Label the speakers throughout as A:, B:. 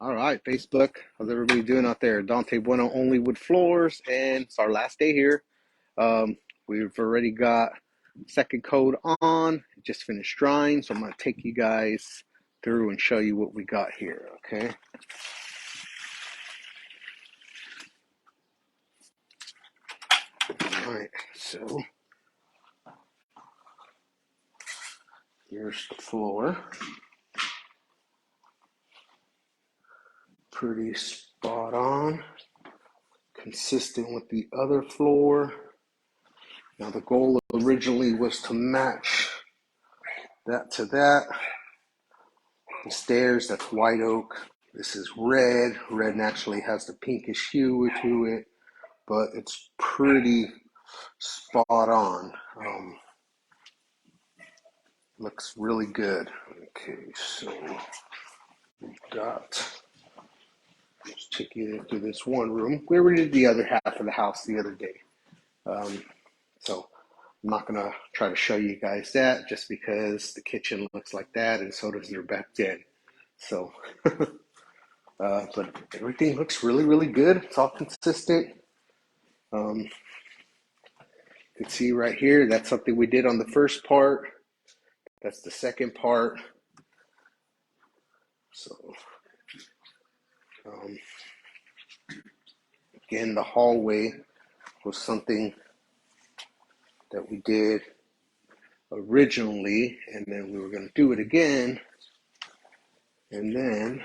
A: All right, Facebook. How's everybody doing out there? Dante Bueno, OnlyWoodFloors, and it's our last day here. We've already got second coat on. Just finished drying, so I'm going to take you guys through and show you what we got here, okay? All right, so here's the floor. Pretty spot on, consistent with the other floor. Now the goal originally was to match that to that. The stairs, that's white oak. This is red. Red naturally has the pinkish hue to it, but it's pretty spot on. Looks really good. Okay, so we've got, let's take you into this one room. We already did the other half of the house the other day. So I'm not going to try to show you guys that just because the kitchen looks like that and so does their back den. So, but everything looks really, really good. It's all consistent. You can see right here, that's something we did on the first part. That's the second part. So, again, the hallway was something that we did originally, and then we were going to do it again. And then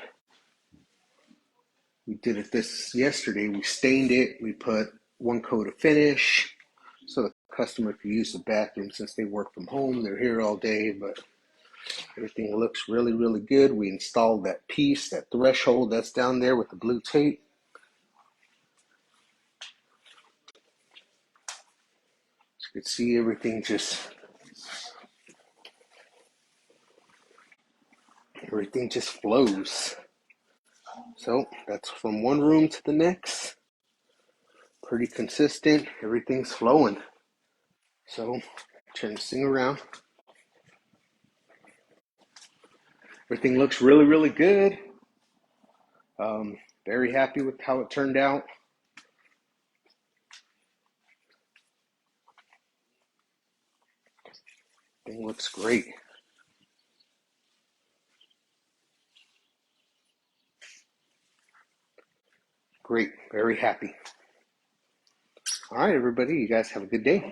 A: we did it this yesterday. We stained it. We put one coat of finish so the customer could use the bathroom since they work from home. They're here all day, but everything looks really, really good. We installed that piece, that threshold that's down there with the blue tape. You can see everything just flows. So that's from one room to the next. Pretty consistent. Everything's flowing. So turn this thing around. Everything looks really, really good. Very happy with how it turned out. Thing looks great. Great. Very happy. All right, everybody. You guys have a good day.